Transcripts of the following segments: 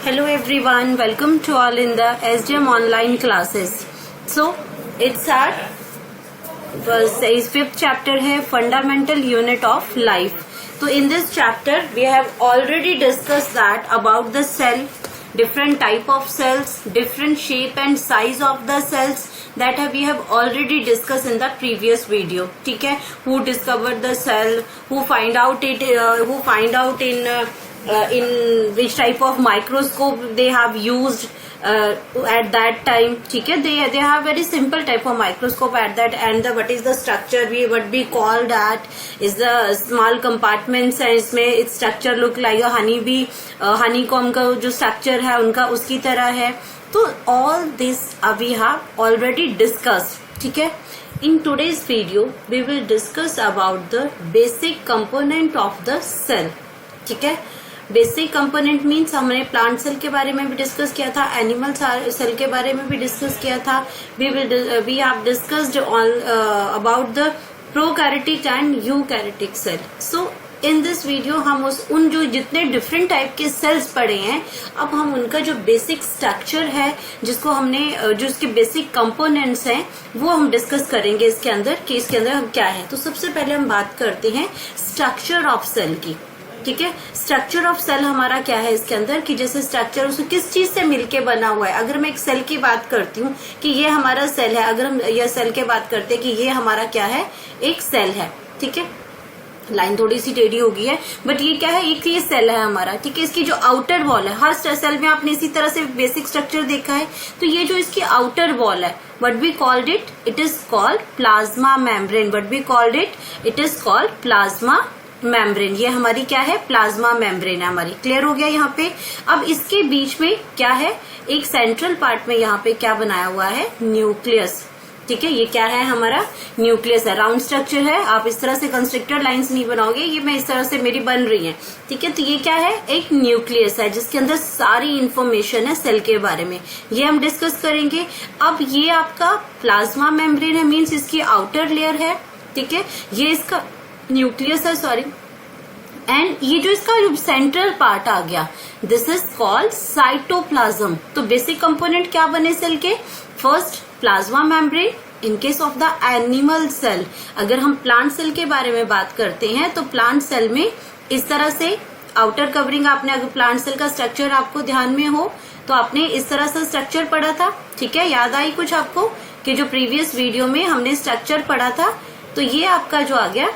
Hello everyone, welcome to all in the SDM online classes. So it's our fifth chapter है fundamental unit of life. So in this chapter we have already discussed that about the cell, different type of cells, different shape and size of the cells that we have already discussed in the previous video. ठीक है, who discovered the cell, who find out in which type of microscope they have used at that time. ठीक है, they have very simple type of microscope at that, and what is the structure what we call that is the small compartments है इसमें. its structure look like a honey bee, honeycomb का जो structure है उनका उसकी तरह है. तो all this we have already discussed. ठीक है, in today's video we will discuss about the basic component of the cell. ठीक है, बेसिक कंपोनेंट मीन्स हमने प्लांट सेल के बारे में भी डिस्कस किया था, एनिमल सेल के बारे में भी डिस्कस किया था. We have discussed about the prokaryotic and eukaryotic cell. So in this video हम उन जो जितने डिफरेंट टाइप के सेल्स पढ़े हैं, अब हम उनका जो बेसिक स्ट्रक्चर है जिसको हमने जो इसके बेसिक कंपोनेंट्स हैं वो हम डिस्कस करेंगे इसके अंदर कि इसके अंदर हम क्या है. तो सबसे पहले हम बात करते हैं स्ट्रक्चर ऑफ सेल की. ठीक है, स्ट्रक्चर ऑफ सेल हमारा क्या है इसके अंदर कि जैसे स्ट्रक्चर उसको किस चीज से मिलके बना हुआ है. अगर मैं एक सेल की बात करती हूँ कि ये हमारा सेल है, अगर हम यह सेल के बात करते हैं कि ये हमारा क्या है, एक सेल है. ठीक है, लाइन थोड़ी सी टेढ़ी हो गई है बट ये क्या है, एक ये सेल है हमारा. ठीक है, इसकी जो आउटर वॉल है, हर सेल में आपने इसी तरह से बेसिक स्ट्रक्चर देखा है. तो ये जो इसकी आउटर वॉल है, what we called it is called plasma membrane. What we called it is called plasma membrane. ये हमारी क्या है, प्लाज्मा मेम्ब्रेन है हमारी. क्लियर हो गया यहाँ पे. अब इसके बीच में क्या है, एक सेंट्रल पार्ट में यहाँ पे क्या बनाया हुआ है, न्यूक्लियस. ठीक है, ये क्या है, हमारा न्यूक्लियस है. राउंड स्ट्रक्चर है, आप इस तरह से कंस्ट्रक्टेड लाइंस नहीं बनाओगे, ये मैं इस तरह से मेरी बन रही है. ठीक है, तो ये क्या है, एक न्यूक्लियस है जिसके अंदर सारी इंफॉर्मेशन है सेल के बारे में, ये हम डिस्कस करेंगे. अब ये आपका प्लाज्मा मेम्ब्रेन है, मीन्स इसकी आउटर लेयर है. ठीक है, ये इसका न्यूक्लियस है, सॉरी. एंड ये जो इसका जो सेंट्रल पार्ट आ गया, दिस इज कॉल्ड साइटोप्लाज्म. तो बेसिक कंपोनेंट क्या बने सेल के, first plasma membrane. In case of the animal cell, अगर हम प्लांट सेल के बारे में बात करते हैं तो प्लांट सेल में इस तरह से आउटर कवरिंग, आपने अगर प्लांट सेल का स्ट्रक्चर आपको ध्यान में हो तो आपने इस तरह से स्ट्रक्चर पढ़ा था. ठीक है, याद आई कुछ आपको कि जो प्रीवियस वीडियो में हमने स्ट्रक्चर पढ़ा था. तो ये आपका जो आ गया,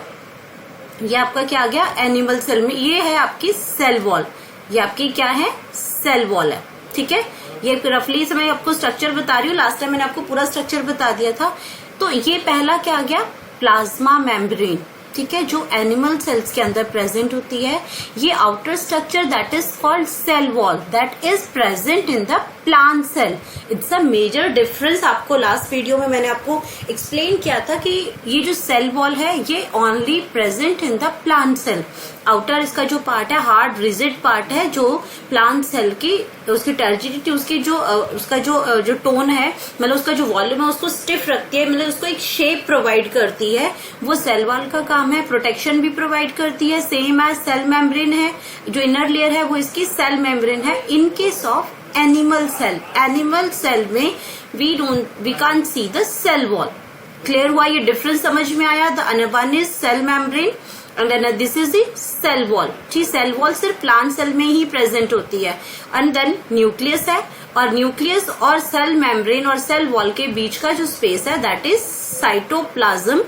ये आपका क्या आ गया, एनिमल सेल में ये है आपकी सेल वॉल. ये आपकी क्या है, सेल वॉल है. ठीक है, ये रफली से मैं आपको स्ट्रक्चर बता रही हूँ. लास्ट टाइम मैंने आपको पूरा स्ट्रक्चर बता दिया था. तो ये पहला क्या आ गया, प्लाज्मा मेम्ब्रेन. ठीक है, जो एनिमल सेल्स के अंदर प्रेजेंट होती है. ये outer structure that is called cell wall that is present in the plant cell. It's a major difference. आपको लास्ट वीडियो में मैंने आपको एक्सप्लेन किया था कि ये जो सेल वॉल है ये only present in the plant cell. Outer इसका जो पार्ट है, हार्ड रिजिड पार्ट है जो प्लांट सेल की उसकी टर्जिडिटी, उसकी जो उसका जो टोन है, मतलब उसका जो वॉल्यूम है उसको स्टिफ रखती है, मतलब उसको एक शेप प्रोवाइड करती है. वो सेल वॉल का काम है. प्रोटेक्शन भी प्रोवाइड करती है, सेम एज सेल मेम्ब्रेन है. जो इनर लेयर है वो इसकी सेल मेम्ब्रेन है. In case of animal cell में we can't see the cell wall. Clear हुआ, ये डिफरेंस समझ में आया. The one is cell membrane and this is the cell wall. ठीक, सेल वॉल सिर्फ प्लांट सेल में ही प्रेजेंट होती है. एंड देन न्यूक्लियस है, और न्यूक्लियस और सेल मेम्ब्रेन और सेल वॉल के बीच का जो स्पेस है दैट इज साइटोप्लाज्म.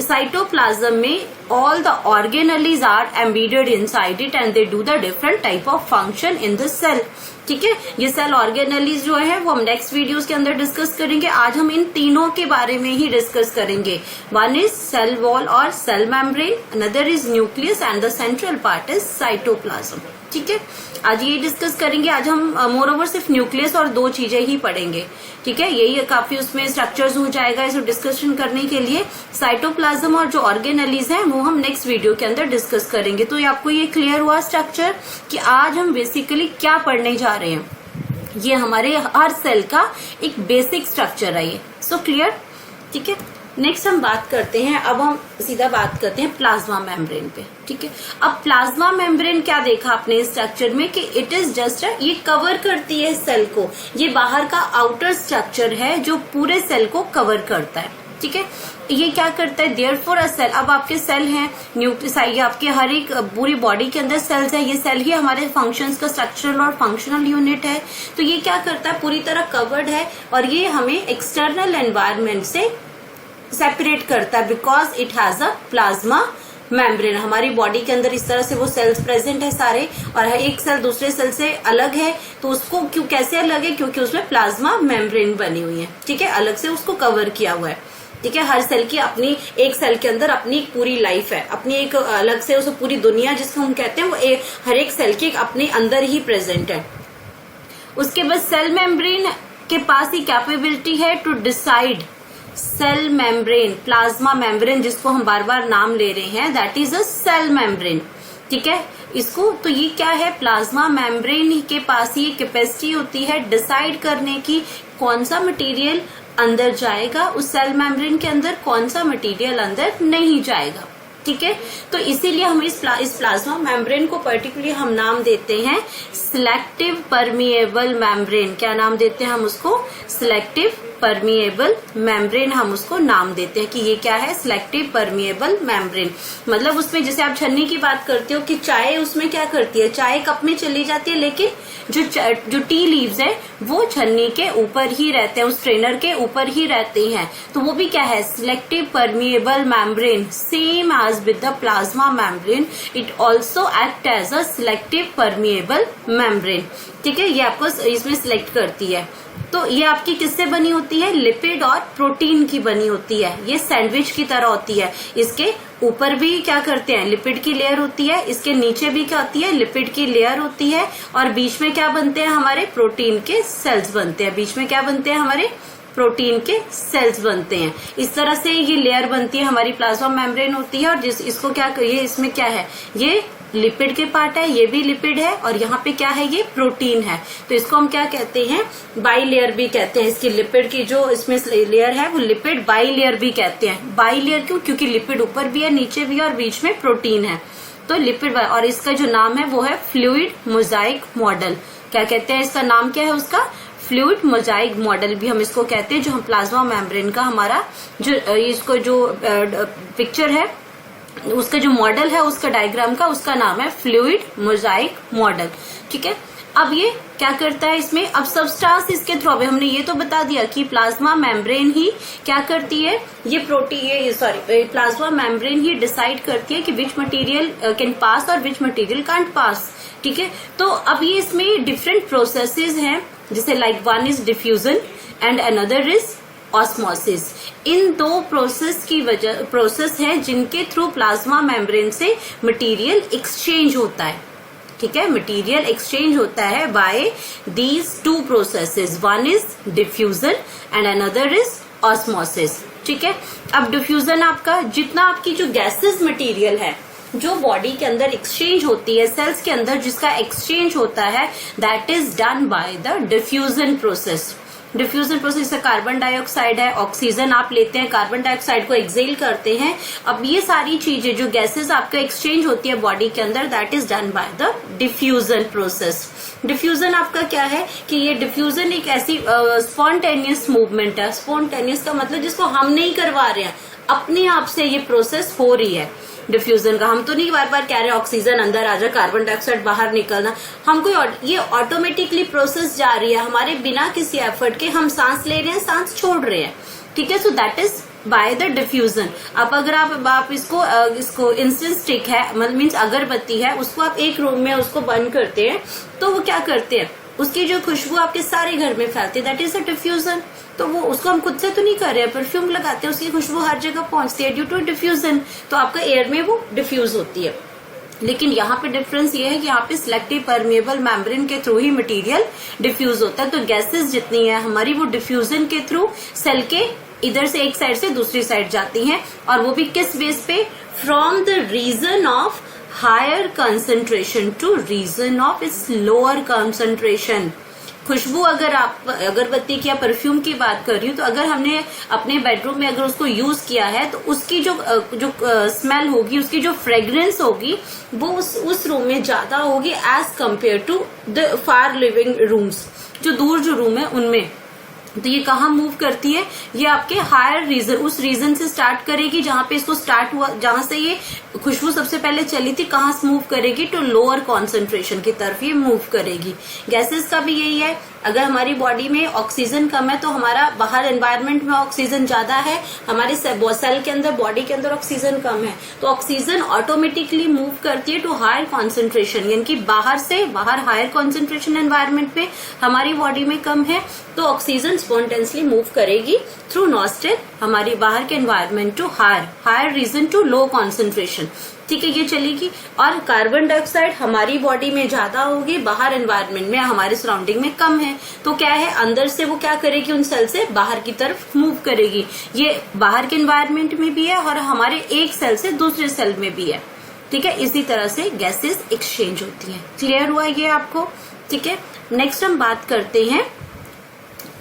साइटोप्लाज्म में all the organelles are embedded inside it and they do the different type of function in the cell. ठीक है, ये सेल ऑर्गेनेलीज जो है वो हम नेक्स्ट वीडियोस के अंदर डिस्कस करेंगे. आज हम इन तीनों के बारे में ही डिस्कस करेंगे. वन इज सेल वॉल और cell membrane, another is nucleus and the central part is cytoplasm. ठीक है, आज ये डिस्कस करेंगे. आज हम मोर ओवर सिर्फ न्यूक्लियस और दो चीजें ही पढ़ेंगे. ठीक है, यही काफी उसमें स्ट्रक्चर्स हो जाएगा इसको डिस्कशन करने के लिए. साइटोप्लाज्म और जो ऑर्गेनेलीज हैं वो हम नेक्स्ट वीडियो के अंदर डिस्कस करेंगे. तो आपको ये क्लियर हुआ स्ट्रक्चर कि आज हम बेसिकली क्या पढ़ने जा रहे हैं. ये हमारे हर सेल का एक बेसिक स्ट्रक्चर है ये. So clear. ठीक है, नेक्स्ट हम बात करते हैं, अब हम सीधा बात करते हैं प्लाज्मा मेम्ब्रेन पे, ठीक है। अब प्लाज्मा मेम्ब्रेन क्या देखा आपने स्ट्रक्चर में कि इट इज जस्ट ये कवर करती है सेल को, ये बाहर का आउटर स्ट्रक्चर है जो पूरे सेल को कवर करता है, ठीक है। ये क्या करता है, देयरफॉर अ सेल, अब आपके सेल हैं न्यूक्लियस, आपके हर एक पूरी बॉडी के अंदर सेल्स है, ये सेल ही हमारे फंक्शंस का स्ट्रक्चरल और फंक्शनल यूनिट है। तो ये क्या करता है, पूरी तरह कवर्ड है और ये हमें एक्सटर्नल एनवायरनमेंट से सेपरेट करता है because it has a plasma membrane. हमारी बॉडी के अंदर इस तरह से वो सेल्स प्रेजेंट है सारे, और एक सेल दूसरे सेल से अलग है, तो उसको क्यों कैसे अलग है, क्योंकि उसमें प्लाज्मा मेम्ब्रेन बनी हुई है, ठीक है, अलग से उसको कवर किया हुआ है, ठीक है। हर सेल की अपनी, एक सेल के अंदर अपनी पूरी लाइफ है, अपनी एक अलग से उसे पूरी दुनिया जिसको हम कहते हैं, वो हर एक सेल की अपने अंदर ही प्रेजेंट है। उसके बाद सेल मेम्ब्रेन के पास ही कैपेबिलिटी है to decide, cell membrane, plasma membrane जिसको हम बार बार नाम ले रहे हैं, that is a cell membrane, ठीक है। इसको तो ये क्या है, प्लाज्मा मेम्ब्रेन के पास ये कैपेसिटी होती है डिसाइड करने की कौन सा मटेरियल अंदर जाएगा उस सेल मेम्ब्रेन के अंदर, कौन सा मटेरियल अंदर नहीं जाएगा, ठीक है। तो इसीलिए हम इस प्लाज्मा मेम्ब्रेन को पर्टिकुलरली हम नाम देते हैं सिलेक्टिव परमिएबल मेम्ब्रेन। क्या नाम देते हैं हम उसको, सिलेक्टिव परमिएबल मेम्ब्रेन हम उसको नाम देते हैं कि ये क्या है, सिलेक्टिव परमिएबल मेम्ब्रेन। मतलब उसमें जैसे आप छन्नी की बात करते हो कि चाय उसमें क्या करती है, चाय कप में चली जाती है, लेकिन जो टी लीव्स है वो छन्नी के ऊपर ही रहते हैं, उस ट्रेनर के ऊपर ही रहते हैं, तो वो भी क्या है, selective permeable membrane. Same as with the plasma membrane, it also act as a selective permeable membrane, ठीक है। ये आपको इसमें सिलेक्ट करती है। तो ये आपकी किससे बनी होती है, लिपिड और प्रोटीन की बनी होती है। ये सैंडविच की तरह होती है, इसके ऊपर भी क्या करते हैं, लिपिड की लेयर होती है, इसके नीचे भी क्या होती है, लिपिड की लेयर होती है, और बीच में क्या बनते हैं हमारे, प्रोटीन के सेल्स बनते हैं। बीच में क्या बनते हैं हमारे, प्रोटीन के सेल्स बनते हैं। इस तरह से ये लेयर बनती है, हमारी प्लाज्मा मेम्ब्रेन होती है। और इसको क्या, ये इसमें क्या है, ये लिपिड के पार्ट है, ये भी लिपिड है, और यहाँ पे क्या है, ये प्रोटीन है। तो इसको हम क्या कहते हैं, बाई लेयर भी कहते हैं। इसकी लिपिड की जो इसमें लेयर है वो लिपिड बाई लेयर भी कहते हैं। बाई लेयर क्यों, क्योंकि लिपिड ऊपर भी है, नीचे भी है, और बीच में प्रोटीन है, तो लिपिड। और इसका जो नाम है वो है फ्लूइड मोजाइक मॉडल। क्या कहते हैं, इसका नाम क्या है उसका, फ्लूइड मोजाइक मॉडल भी हम इसको कहते हैं। जो हम प्लाज्मा मेम्ब्रेन का हमारा जो इसको जो पिक्चर है, उसका जो मॉडल है, उसका डायग्राम का, उसका नाम है फ्लूइड मोजाइक मॉडल, ठीक है। अब ये क्या करता है इसमें, अब सबस्टांस इसके थ्रू, अब हमने ये तो बता दिया कि प्लाज्मा मेम्ब्रेन ही क्या करती है, ये प्लाज्मा मेम्ब्रेन ही डिसाइड करती है कि विच मटेरियल कैन पास और विच मटेरियल कांट पास, ठीक है। तो अब ये इसमें डिफरेंट प्रोसेसेस हैं, जैसे like one is diffusion and another is osmosis. इन दो प्रोसेस है जिनके थ्रू प्लाज्मा मेम्ब्रेन से मटेरियल एक्सचेंज होता है, ठीक है। मटेरियल एक्सचेंज होता है by these two processes, one is diffusion and another is osmosis, ठीक है। अब डिफ्यूजन आपका, जितना आपकी जो गैसेस मटेरियल है जो बॉडी के अंदर एक्सचेंज होती है, सेल्स के अंदर जिसका एक्सचेंज होता है, that is done by the diffusion process. Diffusion process से कार्बन डाइऑक्साइड है, ऑक्सीजन आप लेते हैं, कार्बन डाइऑक्साइड को एक्सेल करते हैं। अब ये सारी चीजें जो गैसेस आपका एक्सचेंज होती है बॉडी के अंदर, that is done by the diffusion process. Diffusion आपका क्या है कि ये डिफ्यूजन एक ऐसी स्पॉन्टेनियस मूवमेंट है। स्पॉन्टेनियस का मतलब जिसको हम नहीं करवा रहे हैं, अपने आप से ये प्रोसेस हो रही है डिफ्यूजन का। हम तो नहीं बार बार कह रहे हैं ऑक्सीजन अंदर आ जाए, कार्बन डाइऑक्साइड बाहर निकलना, हमको ये ऑटोमेटिकली प्रोसेस जा रही है, हमारे बिना किसी एफर्ट के हम सांस ले रहे हैं, सांस छोड़ रहे हैं, ठीक है। So that is by the diffusion. अब अगर आप इसको इंसेंस स्टिक है, मतलब मीन्स अगरबत्ती है, उसको आप एक रूम में उसको बंद करते हैं, तो वो क्या करते हैं, उसकी जो खुशबू आपके सारे घर में फैलती है, दैट इज अ डिफ्यूजन। तो वो उसको हम खुद से तो नहीं कर रहे हैं, परफ्यूम लगाते हैं, उसकी खुशबू हर जगह पहुंचती है ड्यू टू डिफ्यूजन, तो आपका एयर में वो डिफ्यूज होती है। लेकिन यहाँ पे डिफरेंस ये है कि यहाँ पे सिलेक्टिव परमिएबल मेम्ब्रेन के थ्रू ही मटेरियल डिफ्यूज होता है। तो गैसेस जितनी है हमारी, वो डिफ्यूजन के थ्रू सेल के इधर से एक साइड से दूसरी साइड जाती हैं, और वो भी किस बेस पे, from the region of higher concentration to region of its lower concentration. खुशबू अगर आप अगरबत्ती की या परफ्यूम की बात कर रही हूँ, तो अगर हमने अपने बेडरूम में अगर उसको यूज किया है तो उसकी जो स्मेल होगी, उसकी जो फ्रेग्रेंस होगी वो उस रूम में ज्यादा होगी as compare to the far living rooms, जो दूर जो रूम है उनमें। तो ये कहाँ मूव करती है, ये आपके हायर रीजन, उस रीजन से स्टार्ट करेगी जहां पे इसको स्टार्ट हुआ, जहां से ये खुशबू सबसे पहले चली थी, कहाँ से मूव करेगी, टू लोअर कॉन्सेंट्रेशन की तरफ ये मूव करेगी। गैसेस का भी यही है, अगर हमारी बॉडी में ऑक्सीजन कम है तो हमारा बाहर एनवायरनमेंट में ऑक्सीजन ज्यादा है, हमारे सेल के अंदर, बॉडी के अंदर ऑक्सीजन कम है, तो ऑक्सीजन ऑटोमेटिकली मूव करती है टू हायर कॉन्सेंट्रेशन, यानी कि बाहर हायर कॉन्सेंट्रेशन एनवायरनमेंट में हमारी बॉडी में कम है, तो ऑक्सीजन स्पॉन्टेनियसली मूव करेगी थ्रू नॉस्ट्रिल हमारी बाहर के environment to higher region to low concentration. ठीक है, ये चलेगी। और कार्बन डाइऑक्साइड हमारी बॉडी में ज्यादा होगी, बाहर एनवायरनमेंट में हमारे सराउंडिंग में कम है, तो क्या है, अंदर से वो क्या करेगी, उन सेल से बाहर की तरफ मूव करेगी। ये बाहर के एनवायरनमेंट में भी है और हमारे एक सेल से दूसरे सेल में भी है। ठीक है, इसी तरह से गैसेस एक्सचेंज होती हैं। क्लियर हुआ ये आपको? ठीक है, नेक्स्ट हम बात करते हैं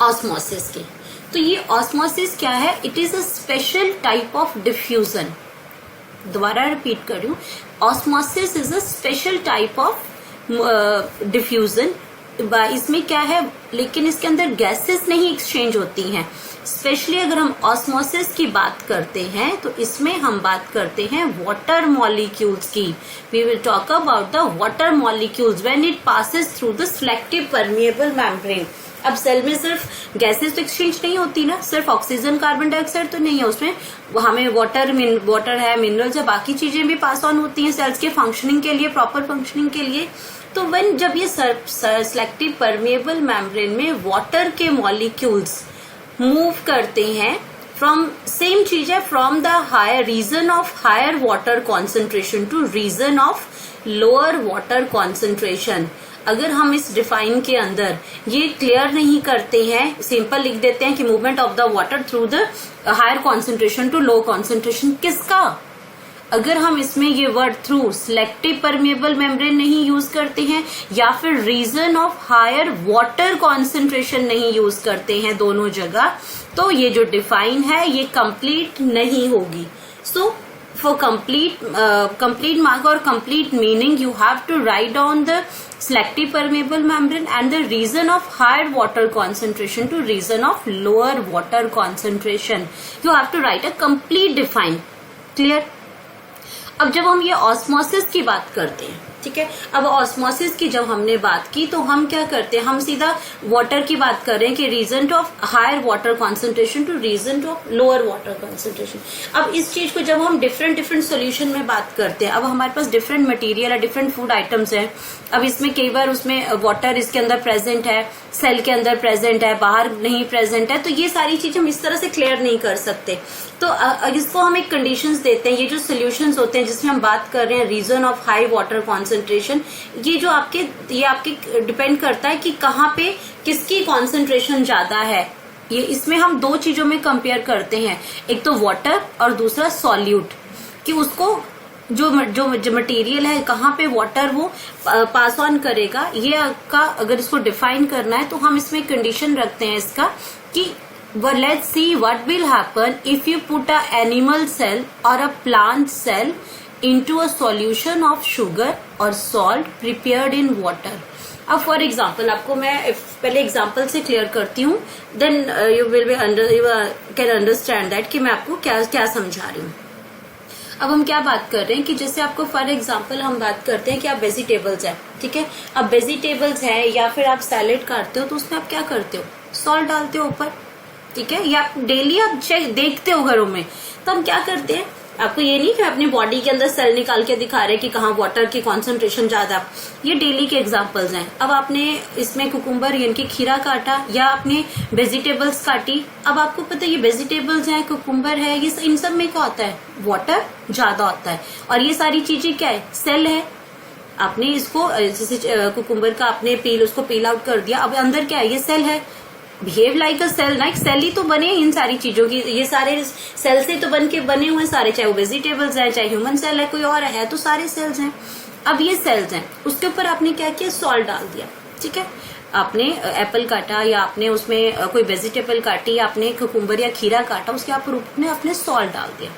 ऑस्मोसिस की। तो ये ऑस्मोसिस क्या है? It is a special type of diffusion. दोबारा रिपीट कर रही हूँ, osmosis is a special type of diffusion. इसमें क्या है, लेकिन इसके अंदर गैसेस नहीं एक्सचेंज होती हैं। स्पेशली अगर हम ऑस्मोसिस की बात करते हैं तो इसमें हम बात करते हैं वाटर मॉलिक्यूल्स की। We will talk about the water molecules when it passes through the selective permeable membrane. अब सेल में सिर्फ गैसेस तो एक्सचेंज नहीं होती ना, सिर्फ ऑक्सीजन कार्बन डाइऑक्साइड तो नहीं है उसमें, हमें वाटर है, मिनरल्स है, बाकी चीजें भी पास ऑन होती हैं सेल्स के फंक्शनिंग के लिए, प्रॉपर फंक्शनिंग के लिए। तो व्हेन जब ये सिलेक्टिव परमिएबल मेम्ब्रेन में वाटर के मॉलिक्यूल्स मूव करते हैं फ्रॉम, सेम चीज है, from the higher region of higher water concentration to region of lower water concentration. अगर हम इस डिफाइन के अंदर ये क्लियर नहीं करते हैं, सिंपल लिख देते हैं कि movement of the water through the higher concentration to low concentration, किसका? अगर हम इसमें ये word through selective permeable membrane नहीं यूज करते हैं या फिर region of higher water concentration नहीं यूज करते हैं दोनों जगह, तो ये जो डिफाइन है ये कंप्लीट नहीं होगी। सो for complete mark or complete meaning, you have to write down the selective permeable membrane and the region of higher water concentration to region of lower water concentration. You have to write a complete define. Clear? अब जब हम ये osmosis की बात करते हैं, ठीक है, अब ऑस्मोसिस की जब हमने बात की तो हम क्या करते हैं, हम सीधा वाटर की बात कर रहे हैं कि region of higher water concentration to region of lower water concentration. अब इस चीज को जब हम डिफरेंट सोल्यूशन में बात करते हैं, अब हमारे पास डिफरेंट मटेरियल है, डिफरेंट फूड आइटम्स हैं। अब इसमें कई बार उसमें वाटर इसके अंदर प्रेजेंट है, सेल के अंदर प्रेजेंट है, बाहर नहीं प्रेजेंट है, तो ये सारी चीजें हम इस तरह से क्लियर नहीं कर सकते। तो इसको हम एक कंडीशंस देते हैं। ये जो सोल्यूशंस होते हैं जिसमें हम बात कर रहे हैं region of high water concentration, ये आपके डिपेंड करता है कि कहाँ पे किसकी कॉन्सेंट्रेशन ज्यादा है। ये इसमें हम दो चीजों में कंपेयर करते हैं, एक तो वाटर और दूसरा सॉल्यूट, कि उसको जो मटेरियल है कहाँ पे वाटर वो पास ऑन करेगा। ये का अगर इसको डिफाइन करना है तो हम इसमें कंडीशन रखते हैं इसका कि But let's see what will happen if you put a animal cell or a plant cell into a solution of sugar or salt prepared in water. अब फॉर एग्जाम्पल आपको मैं पहले एग्जाम्पल से क्लियर करती हूँ, then you can understand that कि मैं आपको क्या समझा रही हूँ। अब हम क्या बात कर रहे हैं कि जैसे आपको फॉर एग्जाम्पल हम बात करते हैं कि आप वेजिटेबल्स है, ठीक है, अब वेजिटेबल्स है या फिर आप सैलेड काटते हो तो उसमें आप क्या करते हो, सॉल्ट डालते हो ऊपर, ठीक है, या डेली आप देखते हो घरों में, तो हम क्या करते हैं, आपको ये नहीं कि अपनी बॉडी के अंदर सेल निकाल के दिखा रहे कि कहाँ वाटर की कॉन्सेंट्रेशन ज्यादा, ये डेली के एग्जांपल्स हैं। अब आपने इसमें कुकुम्बर यानी कि खीरा काटा या आपने वेजिटेबल्स काटी, अब आपको पता है ये वेजिटेबल्स हैं, कुकुम्बर है, ये इन सब में क्या होता है, वाटर ज्यादा होता है, और ये सारी चीजें क्या है, सेल है। आपने इसको जैसे कुकुम्बर का आपने उसको पील आउट कर दिया, अब अंदर क्या है, ये सेल है, behave like a cell, like cell ही तो बने इन सारी चीजों की, ये सारे सेल से तो बने हुए सारे, चाहे वो वेजिटेबल्स है, चाहे ह्यूमन सेल है, कोई और है, तो सारे सेल्स हैं। अब ये सेल्स हैं, उसके ऊपर आपने क्या किया, सॉल्ट डाल दिया, ठीक है। आपने एप्पल काटा या आपने उसमें कोई वेजिटेबल काटी या आपने कुकुम्बर या खीरा काटा, उसके आप रूप में आपने सॉल्ट डाल दिया,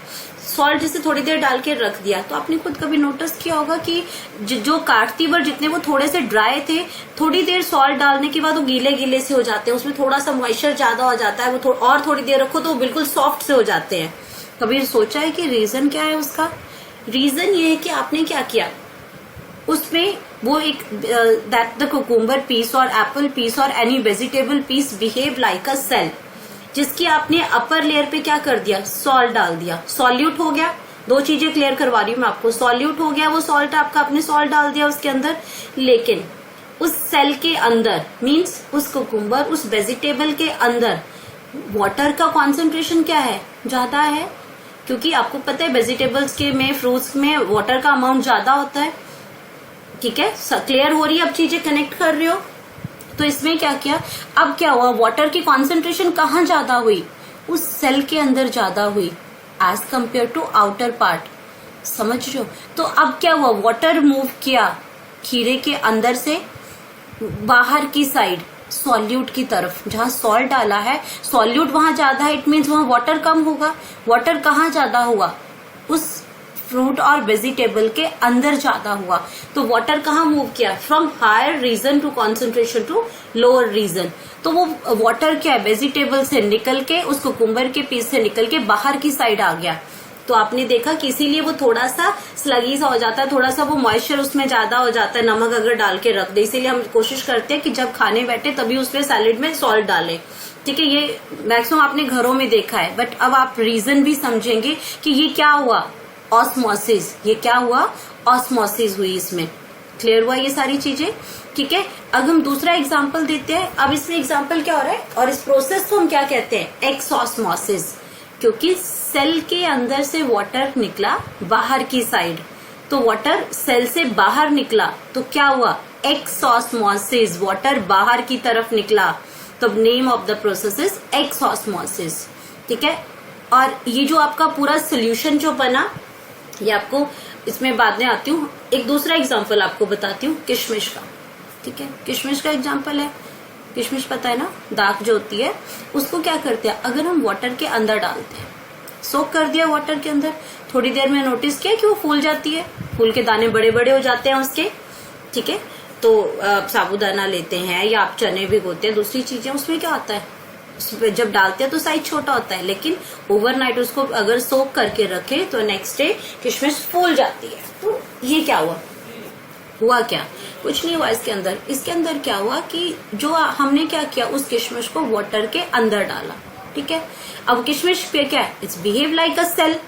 सॉल्ट जैसे थोड़ी देर डाल के रख दिया, तो आपने खुद कभी नोटिस किया होगा कि जो काटती बार जितने वो थोड़े से ड्राई थे, थोड़ी देर सॉल्ट डालने के बाद वो गीले गीले से हो जाते हैं, उसमें थोड़ा सा मॉइस्चर ज्यादा हो जाता है, वो और थोड़ी देर रखो तो वो बिल्कुल सॉफ्ट से हो जाते हैं। कभी सोचा है कि रीजन क्या है उसका? रीजन ये है कि आपने क्या किया, उसमें वो एक दैट द कुकुम्बर पीस और एप्पल पीस और any vegetable piece behave like a cell, जिसकी आपने अपर लेयर पे क्या कर दिया, सॉल्ट डाल दिया, सॉल्यूट हो गया। दो चीजें क्लियर करवा रही हूँ मैं आपको, सॉल्यूट हो गया वो सॉल्ट आपका, आपने सॉल्ट डाल दिया उसके अंदर, लेकिन उस सेल के अंदर मीन्स उस कुकुम्बर उस वेजिटेबल के अंदर वाटर का कॉन्सेंट्रेशन क्या है, ज्यादा है, क्योंकि आपको पता है वेजिटेबल्स के में फ्रूट्स में वाटर का अमाउंट ज्यादा होता है। ठीक है, क्लियर हो रही है, अब चीजें कनेक्ट कर रहे हो। तो इसमें क्या किया, अब क्या हुआ, वाटर की कॉन्सेंट्रेशन कहाँ ज्यादा हुई, उस सेल के अंदर ज्यादा हुई as compare to outer part, समझ रहे हो। तो अब क्या हुआ, वाटर मूव किया खीरे के अंदर से बाहर की साइड सॉल्यूट की तरफ, जहां सॉल्ट डाला है सॉल्यूट वहां ज्यादा है, इट मीन्स वहां वाटर कम होगा। वाटर कहाँ ज्यादा हुआ, उस फ्रूट और वेजिटेबल के अंदर ज्यादा हुआ। तो वाटर कहाँ मूव किया, from higher region to concentration to lower region. तो वो वाटर क्या है, वेजिटेबल से निकल के उस कुकुम्बर के पीस से निकल के बाहर की साइड आ गया। तो आपने देखा कि इसीलिए वो थोड़ा सा स्लगी सा हो जाता है, थोड़ा सा वो मॉइस्चर उसमें ज्यादा हो जाता है, नमक अगर डाल के रख दे। इसीलिए हम कोशिश करते हैं कि जब खाने बैठे तभी उसमें सैलेड में सॉल्ट डालें। ठीक है, ये मैक्सिमम आपने घरों में देखा है, बट अब आप रीजन भी समझेंगे कि ये क्या हुआ, ऑस्मोसिस। ये क्या हुआ, ऑस्मोसिस हुई, इसमें क्लियर हुआ ये सारी चीजें। ठीक है, अब हम दूसरा एग्जांपल देते हैं। अब इसमें एग्जांपल क्या हो रहा है, और इस प्रोसेस को हम क्या कहते हैं, एक्सऑस्मोसिस, क्योंकि सेल के अंदर से वाटर निकला बाहर की साइड, तो वाटर सेल से बाहर निकला तो क्या हुआ, एक्सऑस्मोसिस, वाटर बाहर की तरफ निकला। तो name of the process is exosmosis. ठीक है, और ये जो आपका पूरा सोल्यूशन जो बना, ये आपको इसमें बाद में आती हूँ। एक दूसरा एग्जांपल आपको बताती हूँ, किशमिश का। ठीक है, किशमिश का एग्जांपल है, किशमिश पता है ना, दाग जो होती है उसको क्या करते हैं, अगर हम वाटर के अंदर डालते हैं, सोक कर दिया वाटर के अंदर, थोड़ी देर में नोटिस किया कि वो फूल जाती है, फूल के दाने बड़े बड़े हो जाते हैं उसके। ठीक है, तो साबूदाना लेते हैं या आप चने भिगोते हैं, दूसरी चीजें, उसमें क्या होता है, जब डालते हैं तो साइज छोटा होता है, लेकिन ओवरनाइट उसको अगर सोक करके रखे तो नेक्स्ट डे किशमिश फूल जाती है। तो ये क्या हुआ क्या, कुछ नहीं हुआ इसके अंदर। इसके अंदर क्या हुआ कि जो हमने क्या किया, उस किशमिश को वाटर के अंदर डाला। ठीक है, अब किशमिश पे क्या है, it's behave like a cell,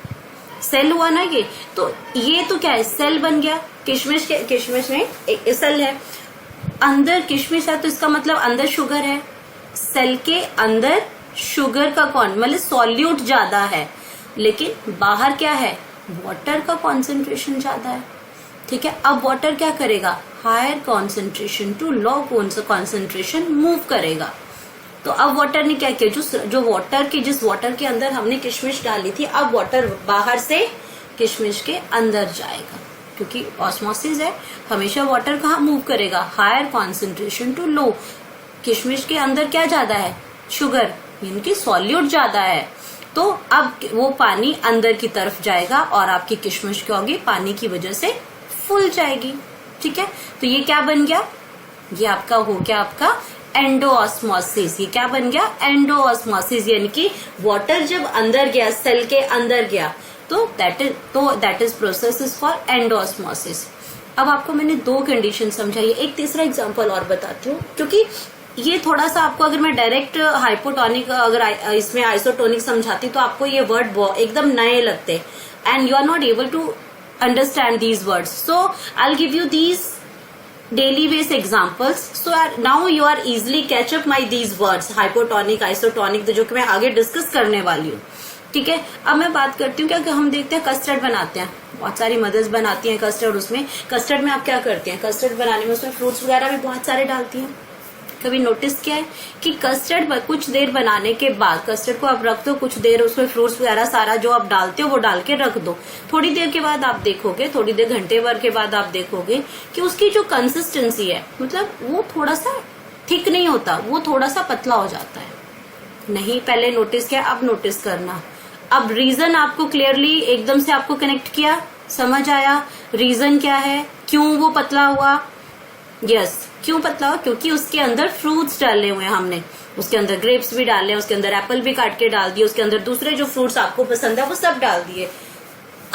cell हुआ ना ये, तो ये तो क्या है, सेल बन गया। किशमिश में एक सेल है, अंदर किशमिश है तो इसका मतलब अंदर शुगर है, सेल के अंदर शुगर का मतलब सॉल्यूट ज्यादा है, लेकिन बाहर क्या है, वाटर का कॉन्सेंट्रेशन ज्यादा है। ठीक है, अब वाटर क्या करेगा, higher concentration to low concentration move करेगा। तो अब वाटर ने क्या किया, जो वाटर के जिस वाटर के अंदर हमने किशमिश डाली थी, अब वाटर बाहर से किशमिश के अंदर जाएगा, क्योंकि ऑस्मोसिस है, हमेशा वाटर कहाँ मूव करेगा, हायर कॉन्सेंट्रेशन टू लो। किशमिश के अंदर क्या ज्यादा है, शुगर, यानी सॉल्यूट ज्यादा है, तो अब वो पानी अंदर की तरफ जाएगा और आपकी किशमिश क्या होगी, पानी की वजह से फूल जाएगी। ठीक है, तो ये क्या बन गया, ये आपका हो गया आपका एंडोऑस्मोसिस। ये क्या बन गया, एंडोऑस्मोसिस, यानी कि वाटर जब अंदर गया, सेल के अंदर गया, तो that is process is for endosmosis. अब आपको मैंने दो कंडीशन समझाई, एक तीसरा एग्जांपल और बताती हूँ, क्योंकि ये थोड़ा सा आपको, अगर मैं डायरेक्ट हाइपोटोनिक अगर इसमें आइसोटोनिक समझाती तो आपको ये वर्ड एकदम नए लगते, and you are not able to understand these words, so I will give you these daily based examples, so now you are easily catch up my these words, hypotonic, isotonic, जो कि मैं आगे discuss करने वाली हूँ। ठीक है, अब मैं बात करती हूँ क्या कि हम देखते हैं कस्टर्ड बनाते हैं, बहुत सारी मदर्स बनाती हैं कस्टर्ड। उसमें कस्टर्ड में आप क्या करते हैं, कस्टर्ड बनाने में उसमें फ्रूट्स वगैरह भी बहुत सारे डालती हैं। कभी नोटिस किया है कि कस्टर्ड कुछ देर बनाने के बाद, कस्टर्ड को आप रख दो कुछ देर, उसमें फ्रूट्स वगैरह सारा जो आप डालते हो वो डाल के रख दो, थोड़ी देर के बाद आप देखोगे, थोड़ी देर घंटे भर के बाद आप देखोगे कि उसकी जो कंसिस्टेंसी है, मतलब वो थोड़ा सा थिक नहीं होता, वो थोड़ा सा पतला हो जाता है। नहीं पहले नोटिस किया, अब नोटिस करना। अब रीजन आपको क्लियरली एकदम से आपको कनेक्ट किया, समझ आया रीजन क्या है, क्यों वो पतला हुआ। यस, क्यों पतला हुआ, क्योंकि उसके अंदर फ्रूट्स डाले हुए हैं हमने, उसके अंदर ग्रेप्स भी डाले हैं, उसके अंदर एप्पल भी काट के डाल दिए, उसके अंदर दूसरे जो फ्रूट्स आपको पसंद है वो सब डाल दिए।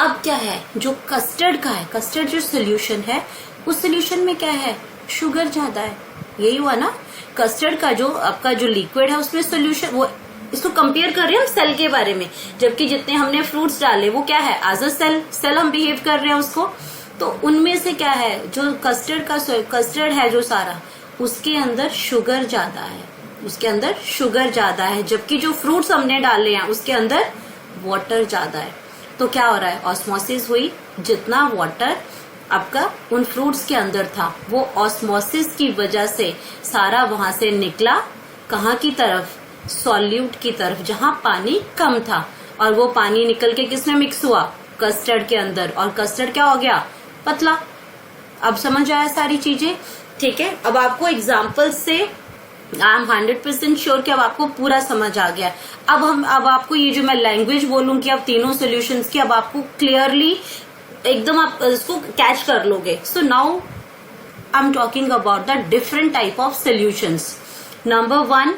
अब क्या है, जो कस्टर्ड का है, कस्टर्ड जो सोल्यूशन है, उस सोल्यूशन में क्या है, शुगर ज्यादा है। यही हुआ ना, कस्टर्ड का जो आपका जो लिक्विड है उसमें सोल्यूशन, वो इसको कंपेयर कर रहे हैं हम सेल के बारे में, जबकि जितने हमने फ्रूट्स डाले वो क्या है, एज अ सेल हम बिहेव कर रहे हैं उसको। तो उनमें से क्या है, जो कस्टर्ड है जो सारा, उसके अंदर शुगर ज्यादा है, उसके अंदर शुगर ज्यादा है, जबकि जो फ्रूट्स हमने डाले हैं उसके अंदर वाटर ज्यादा है। तो क्या हो रहा है, ऑस्मोसिस हुई, जितना वाटर आपका उन फ्रूट्स के अंदर था वो ऑस्मोसिस की वजह से सारा वहां से निकला, कहाँ की तरफ, सॉल्यूट की तरफ, जहां पानी कम था, और वो पानी निकल के किसमें मिक्स हुआ, कस्टर्ड के अंदर, और कस्टर्ड क्या हो गया, पतला। अब समझ आया सारी चीजें, ठीक है। अब आपको एग्जाम्पल से आई एम 100% श्योर कि अब आपको पूरा समझ आ गया। अब आपको ये जो मैं लैंग्वेज बोलूंगी अब तीनों सॉल्यूशंस की, अब आपको क्लियरली एकदम आप इसको कैच कर लोगे। So now I am talking about the different type of solutions. Number 1,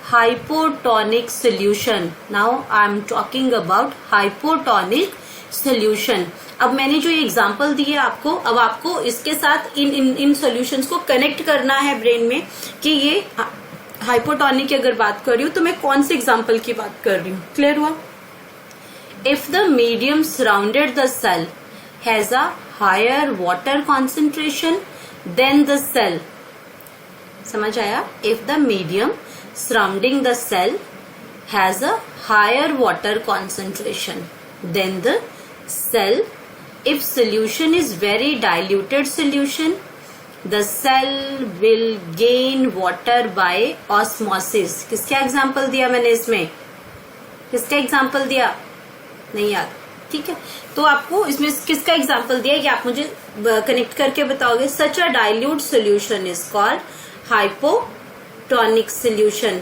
hypotonic solution. Now I am talking about hypotonic solution. अब मैंने जो ये एग्जांपल दी है आपको, अब आपको इसके साथ इन सॉल्यूशंस को कनेक्ट करना है ब्रेन में कि ये हाइपोटोनिक की अगर बात कर रही हूँ तो मैं कौन से एग्जांपल की बात कर रही हूँ। क्लियर हुआ? If the medium surrounded the cell has a higher water concentration then the cell, समझ आया? If the medium surrounding the cell has a higher water concentration than the cell. If solution is very diluted solution, the cell will gain water by osmosis. किसका example दिया मैंने इसमें? किसका example दिया? नहीं याद, ठीक है। तो आपको इसमें किसका एग्जाम्पल दिया ये आप मुझे कनेक्ट करके बताओगे। Such a dilute solution is called hypotonic solution,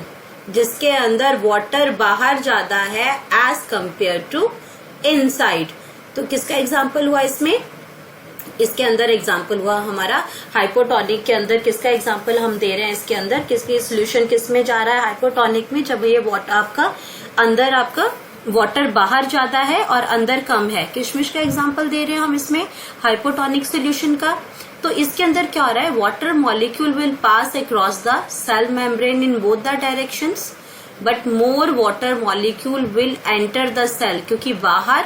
जिसके अंदर वाटर बाहर ज्यादा है एज कंपेयर टू इनसाइड। तो किसका एग्जाम्पल हुआ इसमें? इसके अंदर एग्जाम्पल हुआ हमारा हाइपोटोनिक के अंदर। किसका एग्जाम्पल हम दे रहे हैं इसके अंदर? किसकी सोल्यूशन किस में जा रहा है हाइपोटोनिक में? जब ये वाटर आपका अंदर आपका वाटर बाहर ज्यादा है और अंदर कम है। किशमिश का एग्जाम्पल दे रहे हैं हम इसमें हाइपोटोनिक सोल्यूशन का। तो इसके अंदर क्या हो रहा है, water molecule will pass across the cell membrane in both the directions, but more water molecule will enter the cell, क्योंकि बाहर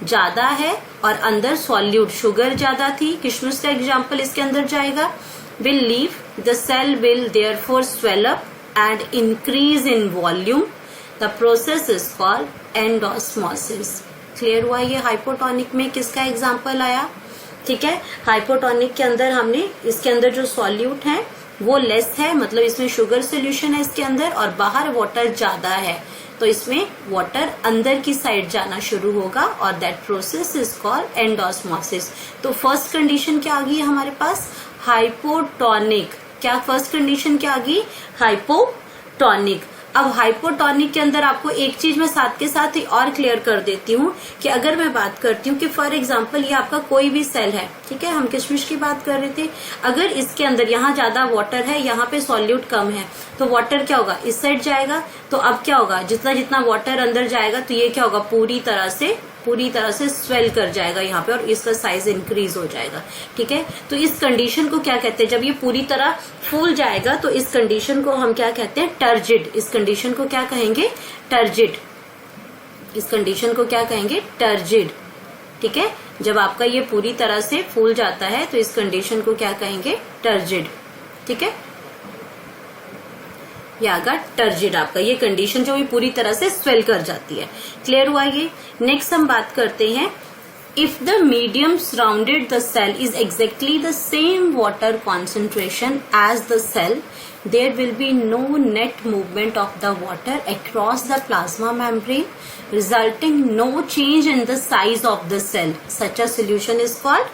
ज्यादा है और अंदर सॉल्यूट शुगर ज्यादा थी। किशमिश का एग्जाम्पल इसके अंदर जाएगा। Will leave the cell will therefore swell up and increase in volume, the process is called endosmosis. Clear हुआ? ये हाइपोटोनिक में किसका एग्जाम्पल आया? ठीक है, हाइपोटोनिक के अंदर हमने इसके अंदर जो सॉल्यूट है वो लेस है, मतलब इसमें शुगर सोल्यूशन है इसके अंदर, और बाहर वाटर ज्यादा है, तो इसमें वाटर अंदर की साइड जाना शुरू होगा और that process is called endosmosis. तो फर्स्ट कंडीशन क्या आ गई हमारे पास? हाइपोटोनिक। क्या फर्स्ट कंडीशन क्या आ गई? हाइपोटोनिक। अब हाइपोटोनिक के अंदर आपको एक चीज मैं साथ के साथ ही और क्लियर कर देती हूँ कि अगर मैं बात करती हूँ कि फॉर एग्जांपल ये आपका कोई भी सेल है, ठीक है, हम किशमिश की बात कर रहे थे, अगर इसके अंदर यहाँ ज्यादा वाटर है, यहाँ पे सॉल्यूट कम है, तो वाटर क्या होगा, इस साइड जाएगा। तो अब क्या होगा, जितना जितना वाटर अंदर जाएगा तो ये क्या होगा, पूरी तरह से स्वेल कर जाएगा यहाँ पे और इसका साइज इंक्रीज हो जाएगा। ठीक है, तो इस कंडीशन को क्या कहते हैं? जब ये पूरी तरह फूल जाएगा तो इस कंडीशन को हम क्या कहते हैं? टर्जिड। इस कंडीशन को क्या कहेंगे? टर्जिड। इस कंडीशन को क्या कहेंगे? टर्जिड। ठीक है, जब आपका ये पूरी तरह से फूल जाता है तो इस कंडीशन को क्या कहेंगे? टर्जिड। ठीक है, ये आगा टर्जिड आपका, ये कंडीशन जो भी पूरी तरह से स्वेल कर जाती है। क्लियर हुआ ये? नेक्स्ट हम बात करते हैं, if the medium surrounded the cell is exactly the same water concentration as the cell, there will be no net movement of the water across the plasma membrane, resulting no change in the size of the cell. Such a solution is called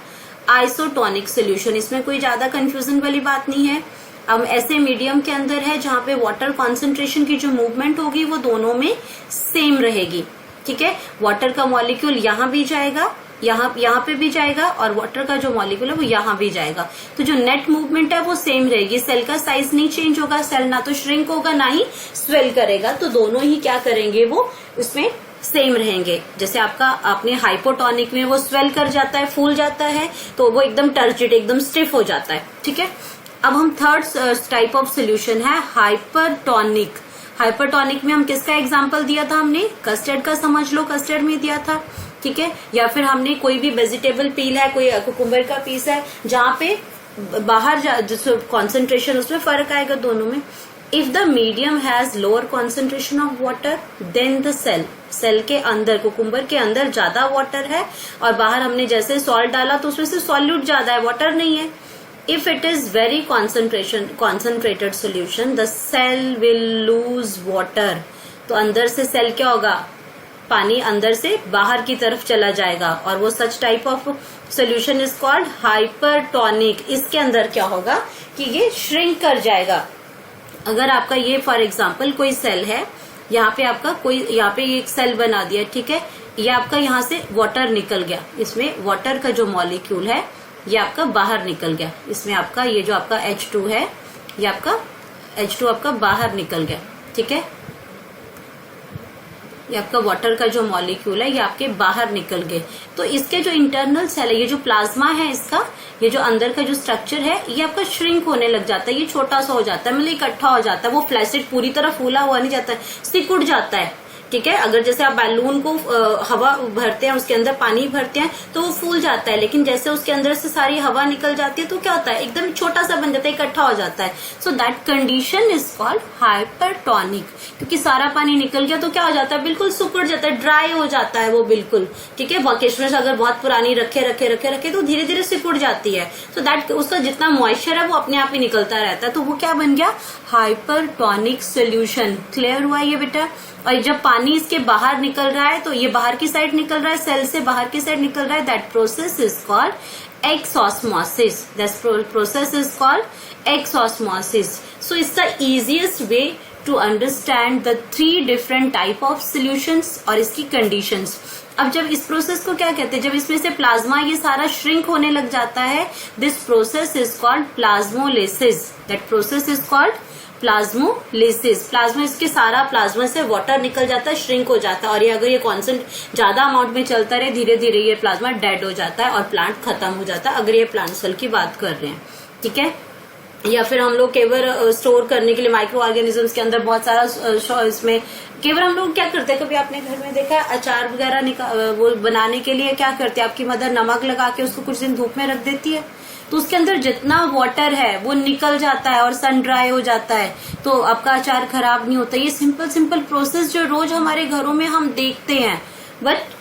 isotonic solution. इसमें कोई ज्यादा confusion वाली बात नहीं है। अब ऐसे medium के अंदर है जहाँ पे वाटर कॉन्सेंट्रेशन की जो मूवमेंट होगी वो दोनों में सेम रहेगी, ठीक है। वाटर का मॉलिक्यूल यहाँ भी जाएगा, यहाँ पे भी जाएगा, और वाटर का जो मॉलिक्यूल है वो यहाँ भी जाएगा। तो जो नेट मूवमेंट है वो सेम रहेगी। सेल का साइज नहीं चेंज होगा, सेल ना तो श्रिंक होगा ना ही स्वेल करेगा, तो दोनों ही क्या करेंगे, वो उसमें सेम रहेंगे। जैसे आपने हाइपोटोनिक में वो स्वेल कर जाता है, फूल जाता है, तो वो एकदम टर्जिड, एकदम स्टिफ हो जाता है, ठीक है। अब हम थर्ड टाइप ऑफ सोल्यूशन है हाइपरटोनिक। हाइपरटोनिक में हम किसका एग्जाम्पल दिया था, हमने कस्टर्ड का, समझ लो कस्टर्ड में दिया था, ठीक है। या फिर हमने कोई भी वेजिटेबल पील है, कोई कुकुम्बर का पीस है, जहाँ पे बाहर कॉन्सेंट्रेशन उसमें फर्क आएगा दोनों में। If the medium has lower concentration of water then the cell के अंदर, कुकुम्बर के अंदर ज्यादा वाटर है और बाहर हमने जैसे सॉल्ट डाला तो उसमें से सॉल्यूट ज्यादा है, वाटर नहीं है। If it is very concentrated solution, the cell will lose water. तो अंदर से सेल क्या होगा, पानी अंदर से बाहर की तरफ चला जाएगा, और वो such type of solution is called hypertonic. इसके अंदर क्या होगा कि ये श्रिंक कर जाएगा। अगर आपका ये फॉर एग्जांपल कोई सेल है, यहाँ पे आपका यहाँ पे एक सेल बना दिया, ठीक है, ये आपका यहाँ से वाटर निकल गया, इसमें वाटर का जो मॉलिक्यूल है ये आपका बाहर निकल गया, इसमें आपका ये जो आपका H2 है, ये आपका H2 आपका बाहर निकल गया, ठीक है। ये आपका वाटर का जो मॉलिक्यूल है ये आपके बाहर निकल गए। तो इसके जो इंटरनल सेल है, ये जो प्लाज्मा है इसका, ये जो अंदर का जो स्ट्रक्चर है, ये आपका श्रिंक होने लग जाता है, ये छोटा सा हो जाता है, मतलब इकट्ठा हो जाता है। वो फ्लैसिड पूरी तरह फूला हुआ नहीं जाता है, सिकुड़ जाता है, ठीक है। अगर जैसे आप बैलून को हवा भरते हैं, उसके अंदर पानी भरते हैं तो वो फूल जाता है, लेकिन जैसे उसके अंदर से सारी हवा निकल जाती है तो क्या होता है, एकदम छोटा सा बन जाता है, इकट्ठा हो जाता है। So that condition is called hypertonic. क्योंकि सारा पानी निकल गया तो क्या हो जाता है, बिल्कुल सुकड़ जाता है, ड्राई हो जाता है वो बिल्कुल, ठीक है। किशमिश अगर बहुत पुरानी रखे तो धीरे धीरे सिकुड़ जाती है। सो दैट उसका जितना मॉइस्चर है वो अपने आप ही निकलता रहता है, तो वो क्या बन गया, हाइपरटोनिक सोल्यूशन। क्लियर हुआ ये बेटा। और जब पानी इसके बाहर निकल रहा है, तो ये बाहर की साइड निकल रहा है, सेल से बाहर की साइड निकल रहा है, that process is called exosmosis. That process is called exosmosis. So it's the easiest way to understand the 3 different type of solutions और इसकी कंडीशंस। अब जब इस प्रोसेस को क्या कहते हैं, जब इसमें से प्लाज्मा ये सारा श्रिंक होने लग जाता है, this process is called plasmolysis. That process is called plasmolysis. Plasma, इसके सारा प्लाज्मा से वाटर निकल जाता है, श्रिंक हो जाता है, और ये अगर ये कॉन्सेंट ज्यादा अमाउंट में चलता रहे, धीरे धीरे ये प्लाज्मा डेड हो जाता है और प्लांट खत्म हो जाता है, अगर ये प्लांट सेल की बात कर रहे हैं, ठीक है। या फिर हम लोग केवल स्टोर करने के लिए माइक्रो ऑर्गेनिजम्स के अंदर बहुत सारा इसमें केवल हम लोग क्या करते हैं, कभी आपने घर में देखा है अचार वगैरह वो बनाने के लिए क्या करते हैं, आपकी मदर नमक लगा के उसको कुछ दिन धूप में रख देती है, तो उसके अंदर जितना वाटर है वो निकल जाता है और सन ड्राई हो जाता है, तो आपका अचार खराब नहीं होता। ये सिंपल प्रोसेस जो रोज हमारे घरों में हम देखते हैं, बट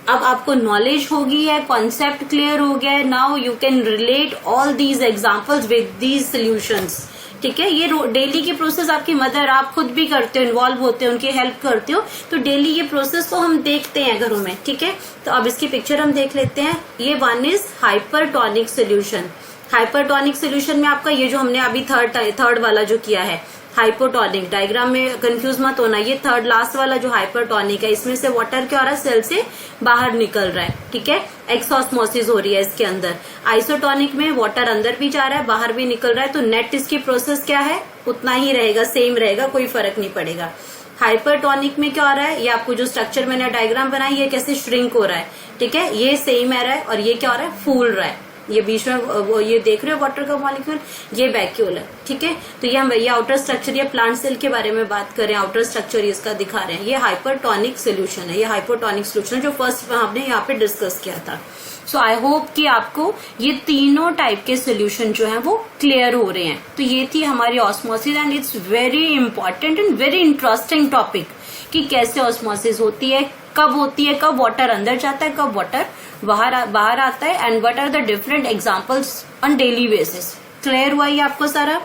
अब आपको नॉलेज होगी है, कॉन्सेप्ट क्लियर हो गया है, now you can relate all these examples with these solutions, ठीक है। ये डेली की प्रोसेस आपकी मदर, आप खुद भी करते हो, इन्वॉल्व होते हो, उनकी हेल्प करते हो, तो डेली ये प्रोसेस को हम देखते हैं घरों में, ठीक है। तो अब इसकी पिक्चर हम देख लेते हैं। ये one is hypertonic solution. Hypertonic solution में आपका ये जो हमने अभी थर्ड वाला जो किया है हाइपोटोनिक, डायग्राम में कंफ्यूज मत होना, ये थर्ड लास्ट वाला जो हाइपरटोनिक है, इसमें से वाटर क्या हो रहा है, सेल से बाहर निकल रहा है, ठीक है, एक्सऑस्मोसिस हो रही है इसके अंदर। आइसोटोनिक में वाटर अंदर भी जा रहा है, बाहर भी निकल रहा है, तो नेट इसकी प्रोसेस क्या है, उतना ही रहेगा, सेम रहेगा, कोई फर्क नहीं पड़ेगा। हाइपरटोनिक में क्या हो रहा है, ये आपको जो स्ट्रक्चर मैंने डायग्राम बनाई है कैसे श्रिंक हो रहा है, ठीक है, ये सेम आ रहा है, और ये क्या हो रहा है, फूल रहा है। ये बीच में वो ये देख रहे हो वाटर का मॉलिक्यूल, ये वैक्यूल है, ठीक है। तो ये हम ये आउटर स्ट्रक्चर, ये प्लांट सेल के बारे में बात कर रहे हैं, आउटर स्ट्रक्चर इसका दिखा रहे हैं। ये हाइपरटोनिक सोल्यूशन है, ये हाइपोटोनिक सोल्यूशन जो फर्स्ट हमने यहाँ पे डिस्कस किया था। सो आई होप कि आपको ये तीनों टाइप के सोल्यूशन जो हैं वो क्लियर हो रहे हैं। तो ये थी हमारी osmosis, and it's very important and very interesting topic कि कैसे ऑस्मोसिस होती है, कब होती है, कब वाटर अंदर जाता है, कब वाटर बाहर आता है, and what are the different examples on daily basis. Clear हुआ ये आपको सारा।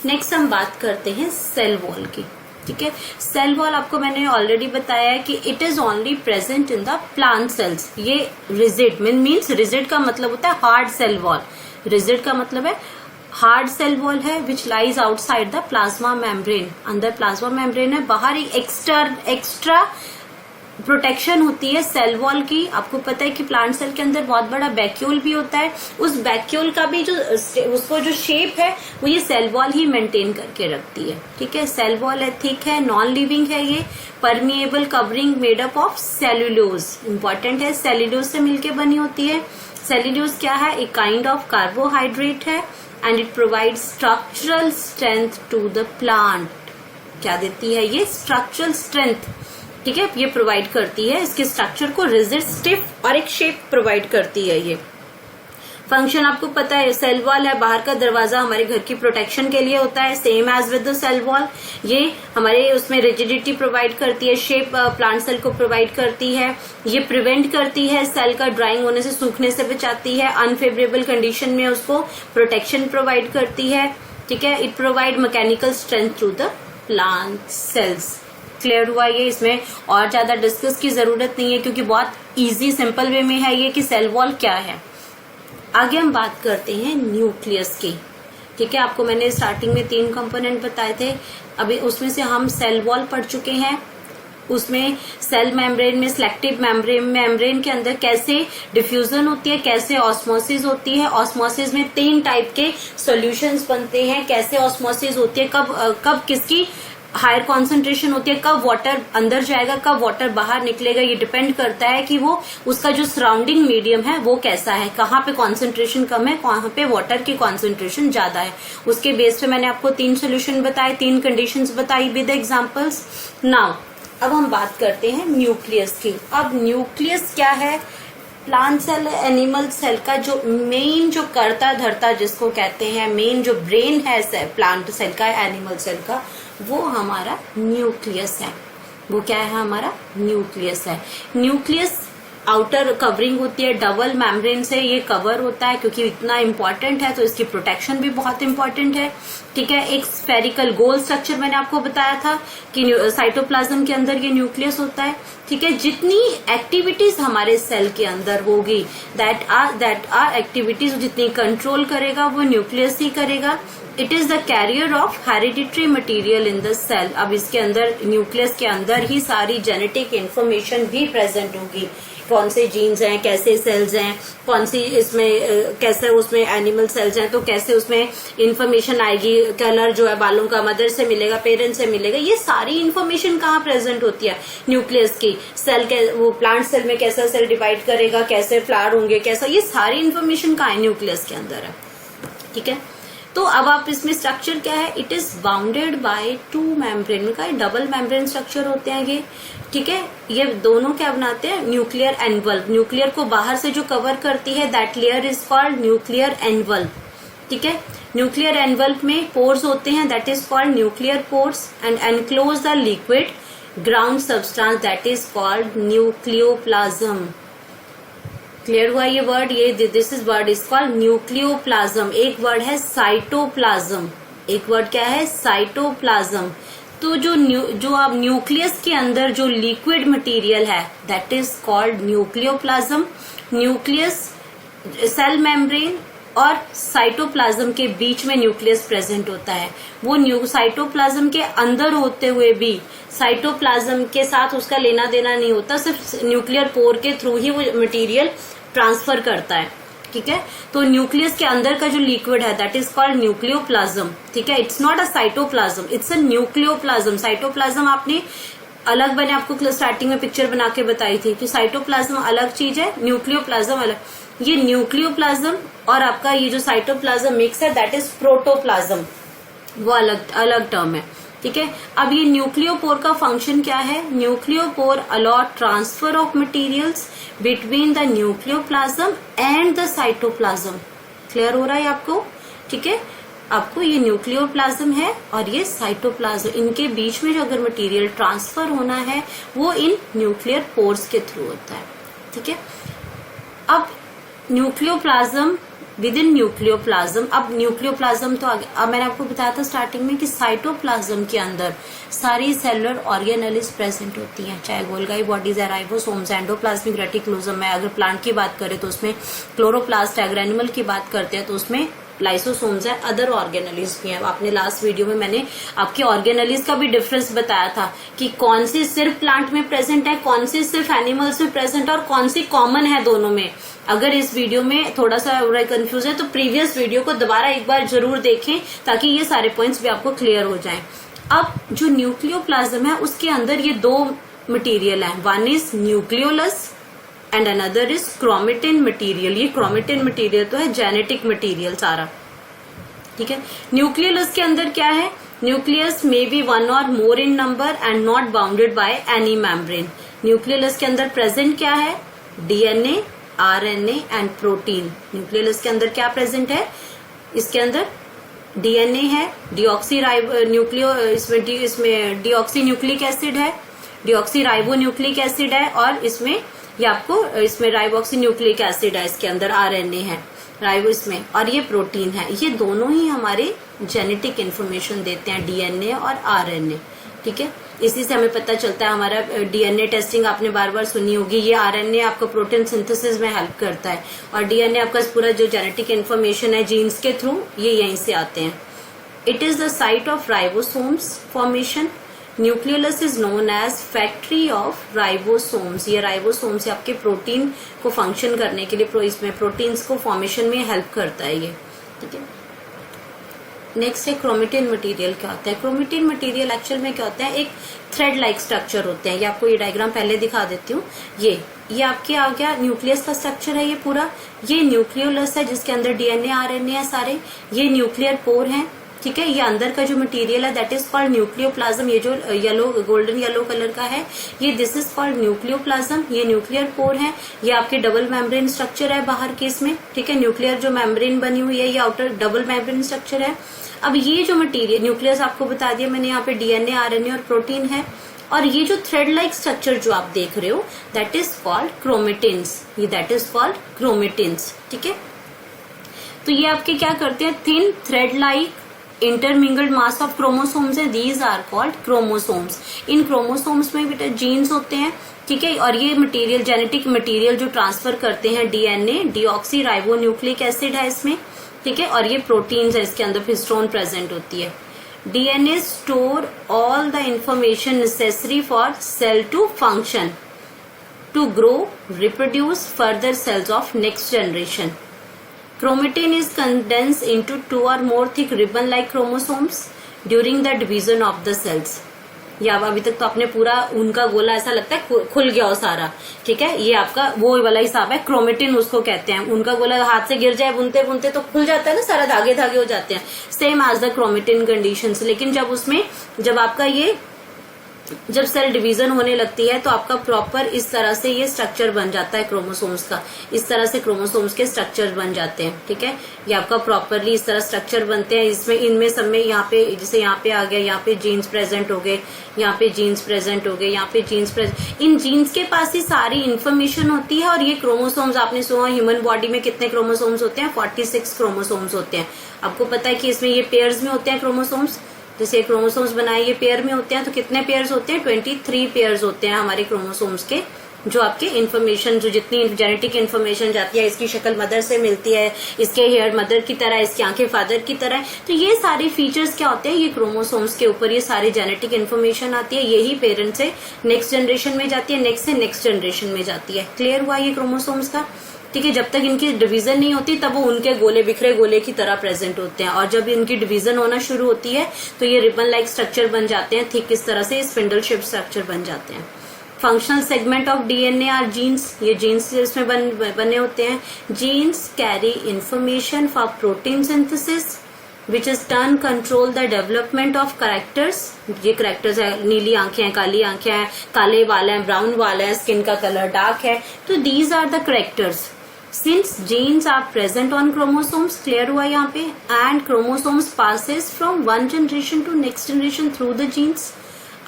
नेक्स्ट हम बात करते हैं सेल वॉल की, ठीक है। सेल वॉल आपको मैंने ऑलरेडी बताया है कि it is only present in the plant cells. ये रिजिड मीन्स रिजिड का मतलब होता है हार्ड सेल वॉल, रिजिड का मतलब है हार्ड सेल वॉल है which lies outside the plasma membrane, अंदर प्लाज्मा मेम्ब्रेन है, बाहर एक एक्स्ट्रा प्रोटेक्शन होती है सेल वॉल की। आपको पता है कि प्लांट सेल के अंदर बहुत बड़ा वैक्यूल भी होता है, उस वैक्यूल का भी उसको जो शेप है वो ये सेल वॉल ही मेंटेन करके रखती है। ठीक है, सेल वॉल है, थिक है, नॉन लिविंग है, ये permeable covering made up of cellulose, important है, सेल्यूलोज से मिलकर बनी होती है। सेल्यूलोज क्या है? एक काइंड ऑफ कार्बोहाइड्रेट है and it provide structural strength to the plant. क्या देती है ये? Structural strength. ठीक है, ये प्रोवाइड करती है, इसके स्ट्रक्चर को रिजिड, स्टिफ और एक शेप प्रोवाइड करती है। ये फंक्शन आपको पता है, सेल वॉल है, बाहर का दरवाजा हमारे घर की प्रोटेक्शन के लिए होता है, same as with the cell wall. ये हमारे उसमें रिजिडिटी प्रोवाइड करती है, शेप प्लांट सेल को प्रोवाइड करती है, ये प्रिवेंट करती है सेल का ड्राइंग होने से, सूखने से बचाती है, अनफेवरेबल कंडीशन में उसको प्रोटेक्शन प्रोवाइड करती है। ठीक है, it provide mechanical strength through the plant cells. Clear हुआ ये? इसमें और ज्यादा डिस्कस की जरूरत नहीं है क्योंकि बहुत इजी सिंपल वे में है ये कि सेल वॉल क्या है। आगे हम बात करते हैं न्यूक्लियस की। ठीक है, आपको मैंने स्टार्टिंग में 3 कंपोनेंट बताए थे, अभी उसमें से हम सेल वॉल पढ़ चुके हैं। उसमें सेल मेम्ब्रेन में, सिलेक्टिव मेम्ब्रेन के अंदर कैसे डिफ्यूजन होती है, कैसे ऑस्मोसिस होती है। ऑस्मोसिस में 3 टाइप के सॉल्यूशंस बनते हैं। कैसे ऑस्मोसिस होती है, कब किसकी हायर कॉन्सेंट्रेशन होती है, कब वाटर अंदर जाएगा, कब वाटर बाहर निकलेगा, ये डिपेंड करता है कि वो उसका जो सराउंडिंग मीडियम है वो कैसा है, कहाँ पे कॉन्सेंट्रेशन कम है, कहाँ पे वाटर की कॉन्सेंट्रेशन ज्यादा है। उसके बेस पे मैंने आपको 3 सोल्यूशन बताए, 3 कंडीशंस बताई विद एग्जांपल्स। नाउ अब हम बात करते हैं न्यूक्लियस की। अब न्यूक्लियस क्या है? प्लांट सेल, एनिमल सेल का जो मेन जो कर्ता धर्ता जिसको कहते हैं, मेन जो ब्रेन है प्लांट सेल का, एनिमल सेल का, वो हमारा न्यूक्लियस है। वो क्या है? हमारा न्यूक्लियस है। न्यूक्लियस आउटर कवरिंग होती है, डबल मेम्ब्रेन से ये कवर होता है क्योंकि इतना इंपॉर्टेंट है तो इसकी प्रोटेक्शन भी बहुत इंपॉर्टेंट है। ठीक है, एक स्फेरिकल गोल स्ट्रक्चर मैंने आपको बताया था कि साइटोप्लाज्म के अंदर ये न्यूक्लियस होता है। ठीक है, जितनी एक्टिविटीज हमारे सेल के अंदर होगी, दैट आर एक्टिविटीज, जितनी कंट्रोल करेगा वो न्यूक्लियस ही करेगा। It is the carrier of hereditary material in the cell. अब इसके अंदर, न्यूक्लियस के अंदर ही सारी जेनेटिक इंफॉर्मेशन भी प्रेजेंट होगी, कौन से जीन्स हैं, कैसे सेल्स हैं, कौन सी इसमें कैसे उसमें एनिमल सेल्स हैं तो कैसे उसमें इंफॉर्मेशन आएगी। कलर जो है बालों का मदर से मिलेगा, पेरेंट्स से मिलेगा, ये सारी इंफॉर्मेशन कहाँ प्रेजेंट होती है? न्यूक्लियस की। सेल के वो प्लांट सेल में कैसा सेल डिवाइड करेगा, कैसे फ्लावर होंगे, कैसा, ये सारी इंफॉर्मेशन कहाँ है? न्यूक्लियस के अंदर है। ठीक है, तो अब आप इसमें स्ट्रक्चर क्या है? It is bounded by 2 membrane का, डबल मेम्ब्रेन स्ट्रक्चर होते हैं ये। ठीक है, ये दोनों क्या बनाते हैं? न्यूक्लियर एनवल्प। न्यूक्लियर को बाहर से जो कवर करती है, that layer is called nuclear envelope. ठीक है, न्यूक्लियर एनवल्प में पोर्स होते हैं, that is called nuclear pores, and enclose the liquid ground substance, that is called nucleoplasm. Clear हुआ ये वर्ड? ये this is word is called nucleoplasm. एक word है साइटोप्लाज्म, एक वर्ड क्या है? साइटोप्लाज्म। तो जो अब न्यूक्लियस के अंदर जो लिक्विड मटेरियल है, that is called nucleoplasm. Nucleus, cell membrane और साइटोप्लाज्म के बीच में न्यूक्लियस प्रेजेंट होता है। वो साइटोप्लाज्म के अंदर होते हुए भी साइटोप्लाज्म के साथ उसका लेना देना नहीं होता, सिर्फ न्यूक्लियर पोर के थ्रू ही वो मटेरियल ट्रांसफर करता है। ठीक है, तो न्यूक्लियस के अंदर का जो लिक्विड है, दैट इज कॉल्ड न्यूक्लियोप्लाज्म। ठीक है, it's not a cytoplasm, it's a nucleoplasm. Cytoplasm आपने अलग, मैंने आपको स्टार्टिंग में पिक्चर बना के बताई थी कि साइटोप्लाज्म अलग चीज है, न्यूक्लियोप्लाज्म अलग। ये न्यूक्लियोप्लाज्म और आपका ये जो साइटोप्लाज्म मिक्स है, दैट इज प्रोटोप्लाज्म, वो अलग अलग टर्म है। ठीक है, अब ये न्यूक्लियोपोर का फंक्शन क्या है? Nucleopore allot transfer of materials between the nucleoplasm and the cytoplasm. Clear हो रहा है आपको? ठीक है, आपको ये न्यूक्लियोप्लाज्म है और ये साइटोप्लाज्म, इनके बीच में जो अगर मटेरियल ट्रांसफर होना है वो इन न्यूक्लियर पोर्स के थ्रू होता है। ठीक है, अब न्यूक्लियोप्लाज्म विद इन न्यूक्लियोप्लाज्म। अब न्यूक्लियोप्लाज्म तो आगे, अब मैंने आपको बताया था स्टार्टिंग में कि साइटोप्लाज्म के अंदर सारी सेलुलर ऑर्गेनेलिस प्रेजेंट होती हैं, चाहे गोल्गी बॉडीज है, राइबोसोम्स, एंडोप्लाज्मिक रेटिकुलम है। अगर प्लांट की बात करें तो उसमें क्लोरोप्लास्ट है, अगर एनिमल की बात करते हैं तो उसमें लाइसोसोम्स है, अदर ऑर्गेनेलिज भी हैं। आपने लास्ट वीडियो में मैंने आपके ऑर्गेनेलिज का भी डिफरेंस बताया था कि कौन सी सिर्फ प्लांट में प्रेजेंट है, कौन सी सिर्फ एनिमल्स में प्रेजेंट है और कौन सी कॉमन है दोनों में। अगर इस वीडियो में थोड़ा सा कंफ्यूज है तो प्रीवियस वीडियो को दोबारा एक बार जरूर देखें ताकि ये सारे पॉइंट्स भी आपको क्लियर हो जाएं। अब जो न्यूक्लियोप्लाज्म है उसके अंदर ये दो मटेरियल है, one is nucleolus and another is chromatin material. ये क्रोमेटिन मटेरियल तो है जेनेटिक मटेरियल सारा, ठीक है। न्यूक्लियोलस के अंदर क्या है, न्यूक्लियस मे बी वन और more in number and not bounded by any membrane. Nucleolus के अंदर प्रेजेंट क्या है, DNA, RNA and protein. Nucleolus के अंदर क्या प्रेजेंट है, इसके अंदर डीएनए है, डीऑक्सी न्यूक्लियो इसमें डीऑक्सी न्यूक्लिक एसिड है, डीऑक्सी राइबो न्यूक्लिक एसिड है और इसमें ये आपको इसमें राइबोक्सी न्यूक्लिक एसिड है, इसके अंदर आरएनए है राइबो इसमें, और ये प्रोटीन है। ये दोनों ही हमारे जेनेटिक इंफॉर्मेशन देते हैं, डीएनए और आरएनए, ठीक है। इसी से हमें पता चलता है हमारा डीएनए टेस्टिंग आपने बार बार सुनी होगी, ये आरएनए आपको प्रोटीन सिंथेसिस में हेल्प करता है और डीएनए आपका पूरा जो जेनेटिक इंफॉर्मेशन है जीन्स के थ्रू ये यहीं से आते हैं। It is the site of ribosomes formation. Nucleolus is known as factory of ribosomes. ये राइबोसोम्स है आपके प्रोटीन को फंक्शन करने के लिए, इसमें प्रोटीन्स को फॉर्मेशन में हेल्प करता है ये, ठीक है। नेक्स्ट है क्रोमेटिन मटेरियल। क्या होता है क्रोमेटिन मटेरियल, एक्चुअल में क्या होता है, एक थ्रेड लाइक स्ट्रक्चर होते हैं। ये आपको ये डायग्राम पहले दिखा देती हूँ। ये आपके आ गया न्यूक्लियस का स्ट्रक्चर है ये पूरा। ये न्यूक्लियोलस है जिसके अंदर डीएनए आरएनए है सारे। ये न्यूक्लियर पोर है, ठीक है। ये अंदर का जो मटेरियल है दैट इज कॉल्ड न्यूक्लियोप्लाज्म। ये जो येलो गोल्डन येलो कलर का है ये दिस इज कॉल्ड न्यूक्लियोप्लाज्म। ये न्यूक्लियर पोर है। ये आपके डबल मेम्ब्रेन स्ट्रक्चर है बाहर के इसमें, ठीक है। न्यूक्लियर जो मेम्ब्रेन बनी हुई है ये आउटर डबल मेम्ब्रेन स्ट्रक्चर है। अब ये जो मटेरियल न्यूक्लियस आपको बता दिया मैंने, यहाँ पे डीएनए आरएनए और प्रोटीन है। और ये जो थ्रेड लाइक स्ट्रक्चर जो आप देख रहे हो दैट इज कॉल्ड क्रोमेटिन्स। ये दैट इज कॉल्ड क्रोमेटिन्स, ठीक है। तो ये आपके क्या करते हैं, thin thread like intermingled mass of chromosomes है, दीज आर कॉल्ड क्रोमोसोम्स। इन क्रोमोसोम्स में बेटा जीन्स होते हैं, ठीक है। और ये मटेरियल जेनेटिक मटेरियल जो ट्रांसफर करते हैं DNA, deoxyribonucleic acid है इसमें, ठीक है। और ये प्रोटीन्स है, इसके अंदर हिस्टोन प्रेजेंट होती है। DNA store all the information necessary for cell to function, to grow, reproduce further cells of next generation. Chromatin is condensed into 2 or more thick ribbon-like chromosomes during the division of the cells. या अभी तक तो आपने पूरा उनका गोला ऐसा लगता है खुल गया हो सारा, ठीक है। ये आपका वो वाला हिसाब है, क्रोमेटिन उसको कहते हैं। उनका गोला हाथ से गिर जाए बुनते बुनते तो खुल जाता है ना, सारा धागे धागे हो जाते हैं, same as the chromatin conditions. लेकिन जब आपका ये जब सेल डिवीजन होने लगती है तो आपका प्रॉपर इस तरह से ये स्ट्रक्चर बन जाता है क्रोमोसोम्स का। इस तरह से क्रोमोसोम्स के स्ट्रक्चर बन जाते हैं, ठीक है। ये आपका प्रॉपरली इस तरह स्ट्रक्चर बनते हैं। इसमें इनमें सब में यहाँ पे जैसे यहाँ पे आ गया, यहाँ पे जीन्स प्रेजेंट हो गए, यहाँ पे जीन्स प्रेजेंट हो गए, यहाँ पे जीन्स प्रेजेंट। इन जीन्स के पास ही सारी इन्फॉर्मेशन होती है। और ये क्रोमोसोम्स आपने सुना ह्यूमन बॉडी में कितने क्रोमोसोम्स होते हैं, 46 क्रोमोसोम्स होते हैं। आपको पता है कि इसमें ये पेयर्स में होते हैं क्रोमोसोम्स। जैसे क्रोमोसोम्स बनाए ये पेयर में होते हैं, तो कितने पेयर्स होते हैं, 23 पेयर्स होते हैं हमारे क्रोमोसोम्स के। जो आपके इन्फॉर्मेशन जो जितनी जेनेटिक इन्फॉर्मेशन जाती है, इसकी शक्ल मदर से मिलती है, इसके हेयर मदर की तरह, इसकी आंखें फादर की तरह। तो ये सारे फीचर्स क्या होते हैं, ये क्रोमोसोम्स के ऊपर ये सारी जेनेटिक इन्फॉर्मेशन आती है। यही पेरेंट से नेक्स्ट जनरेशन में जाती है, नेक्स्ट से नेक्स्ट जनरेशन में जाती है। क्लियर हुआ ये क्रोमोसोम्स का, ठीक है। जब तक इनकी डिवीजन नहीं होती तब वो उनके गोले बिखरे गोले की तरह प्रेजेंट होते हैं। और जब इनकी डिवीजन होना शुरू होती है तो ये रिबन लाइक स्ट्रक्चर बन जाते हैं, थिक इस तरह से स्पिंडल शेप स्ट्रक्चर बन जाते हैं। Functional segment of DNA are genes. ये जीन्स इसमें बने होते हैं। Genes carry information for protein synthesis which is turn control the development of characters. ये कैरेक्टर्स है, नीली आंखें हैं, काली आंखें हैं, काले बाल हैं, ब्राउन बाल है, स्किन का कलर डार्क है। तो these are the characters since genes are present on chromosomes, clear हुआ यहाँ पे, and chromosomes passes from one generation to next generation through the genes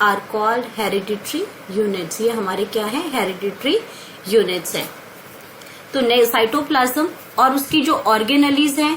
are called hereditary units. ये हमारे क्या है, hereditary units है। तो साइटोप्लाज्म और उसकी जो ऑर्गेनेलीज हैं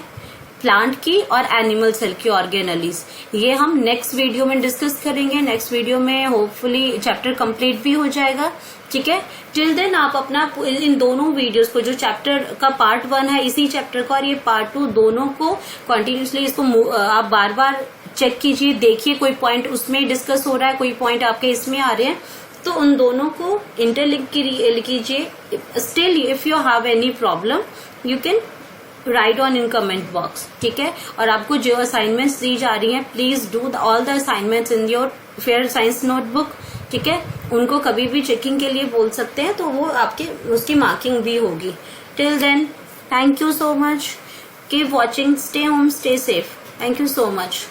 प्लांट की और एनिमल सेल की ऑर्गेनेलीज, ये हम नेक्स्ट वीडियो में डिस्कस करेंगे। नेक्स्ट वीडियो में होपफुली चैप्टर कंप्लीट भी हो जाएगा, ठीक है। टिल देन आप अपना इन दोनों वीडियोस को, जो चैप्टर का पार्ट 1 है इसी चैप्टर का और ये पार्ट 2, दोनों को कंटिन्यूसली इसको आप बार बार चेक कीजिए, देखिए कोई पॉइंट उसमें डिस्कस हो रहा है, कोई पॉइंट आपके इसमें आ रहे हैं, तो उन दोनों को इंटरलिंक कीजिए। Still if you have any problem you can write on in comment box, ठीक है। और आपको जो असाइनमेंट्स दी जा रही हैं, please do all the assignments in your fair science notebook, ठीक है। उनको कभी भी चेकिंग के लिए बोल सकते हैं, तो वो आपके उसकी मार्किंग भी होगी। Till then thank you so much, keep watching, stay home, stay safe, thank you so much.